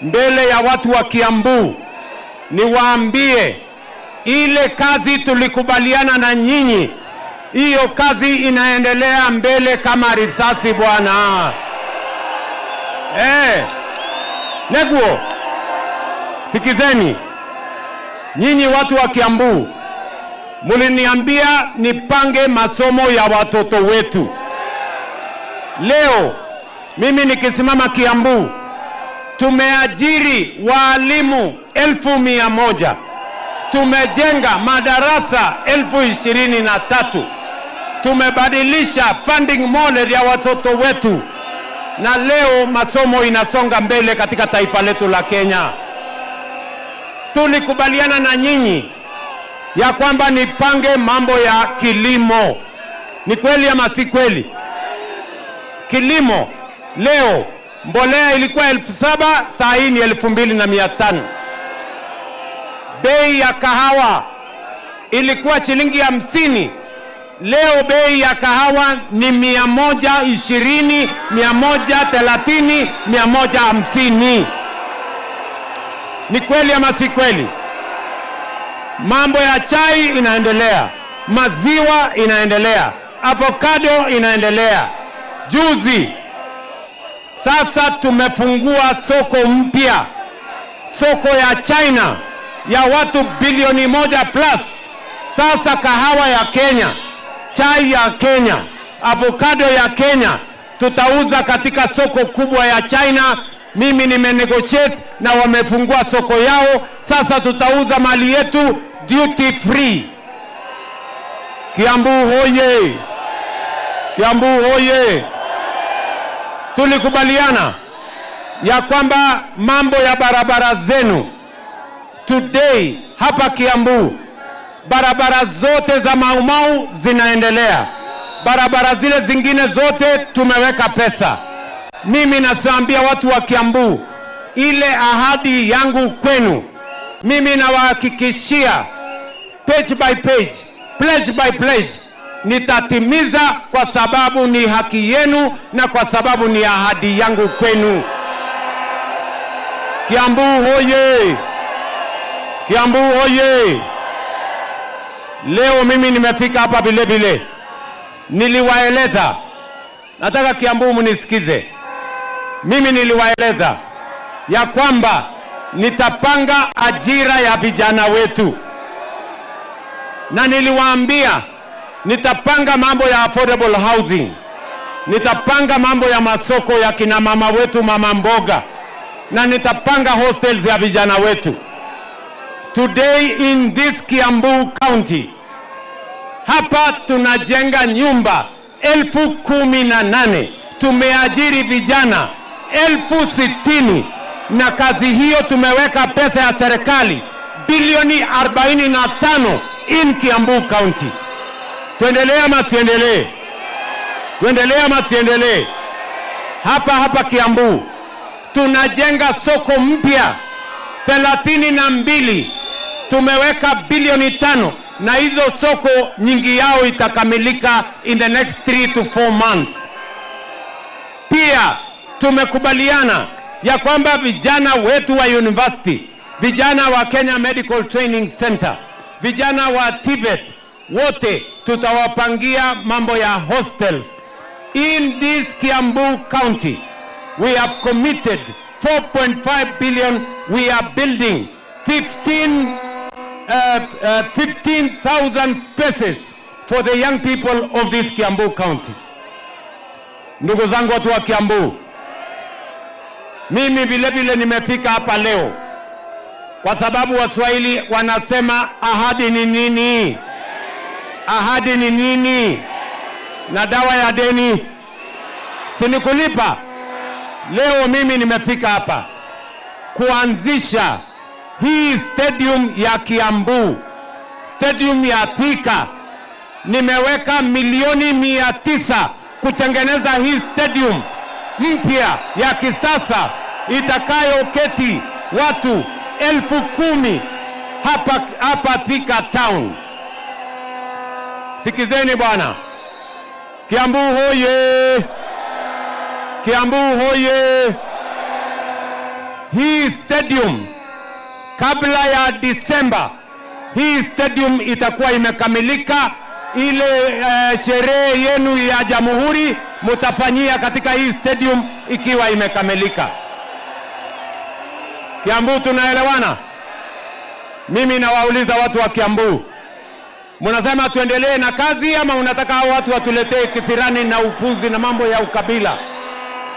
mbele ya watu wa Kiambu niwaambie ile kazi tulikubaliana na nyinyi, hiyo kazi inaendelea mbele kama risasi bwana. Neguo, sikizeni nyinyi watu wa Kiambu, muliniambia nipange masomo ya watoto wetu. Leo mimi nikisimama Kiambu, tumeajiri walimu 1,100, tumejenga madarasa 23,000, tumebadilisha funding model ya watoto wetu, na leo masomo inasonga mbele katika taifa letu la Kenya. Tulikubaliana na nyinyi ya kwamba nipange mambo ya kilimo. Ni kweli ama si kweli? Kilimo leo mbolea ilikuwa 7,000, saa hii ni 2,500. Bei ya kahawa ilikuwa shilingi 50, leo bei ya kahawa ni 120, 130, 150. Ni kweli ama si kweli? Mambo ya chai inaendelea, maziwa inaendelea, avocado inaendelea. Juzi sasa tumefungua soko mpya, soko ya China ya watu bilioni 1 plus. Sasa kahawa ya Kenya, chai ya Kenya, avocado ya Kenya tutauza katika soko kubwa ya China. Mimi nimenegotiate na wamefungua soko yao. Sasa tutauza mali yetu duty free. Kiambu hoye! Kiambu hoye! Tulikubaliana ya kwamba mambo ya barabara zenu today hapa Kiambu, barabara zote za Mau Mau zinaendelea. Barabara zile zingine zote tumeweka pesa. Mimi nasaambia watu wa Kiambu, ile ahadi yangu kwenu, mimi nawahakikishia page by page, pledge by pledge, nitatimiza kwa sababu ni haki yenu na kwa sababu ni ahadi yangu kwenu. Kiambu hoye! Kiambu hoye! Leo mimi nimefika hapa vile vile, niliwaeleza, nataka Kiambu munisikize. Mimi niliwaeleza ya kwamba nitapanga ajira ya vijana wetu, na niliwaambia nitapanga mambo ya affordable housing, nitapanga mambo ya masoko ya kina mama wetu, mama mboga, na nitapanga hostels ya vijana wetu. Today in this Kiambu County, hapa tunajenga nyumba 18,000. Tumeajiri vijana 60,000, na kazi hiyo tumeweka pesa ya serikali bilioni 45 in Kiambu County. Tuendelee ama tuendelee? Tuendelee ama tuendelee? Hapa Kiambu tunajenga soko mpya 32, tumeweka bilioni 5, na hizo soko nyingi yao itakamilika in the next 3 to 4 months. Pia tumekubaliana ya kwamba vijana wetu wa university, vijana wa Kenya Medical Training Center, vijana wa TVET, wote tutawapangia mambo ya hostels. In this Kiambu County, we have committed 4.5 billion. We are building 15,000 spaces for the young people of this Kiambu County. Ndugu zangu watu wa Kiambu, mimi vile vile nimefika hapa leo kwa sababu Waswahili wanasema ahadi ni nini? Ahadi ni nini? Na dawa ya deni sinikulipa. Leo mimi nimefika hapa kuanzisha hii stadium ya Kiambu, stadium ya Thika. Nimeweka milioni 900 kutengeneza hii stadium mpya ya kisasa itakayoketi watu 10,000 hapa Thika town. Sikizeni bwana. Kiambu hoye! Kiambu hoye! hii stadium kabla ya Disemba, hii stadium itakuwa imekamilika. Ile sherehe yenu ya Jamhuri mutafanyia katika hii stadium ikiwa imekamilika. Kiambu, tunaelewana? Mimi nawauliza watu wa Kiambu, mnasema tuendelee na kazi ama unataka hao watu watuletee kisirani na upuzi na mambo ya ukabila?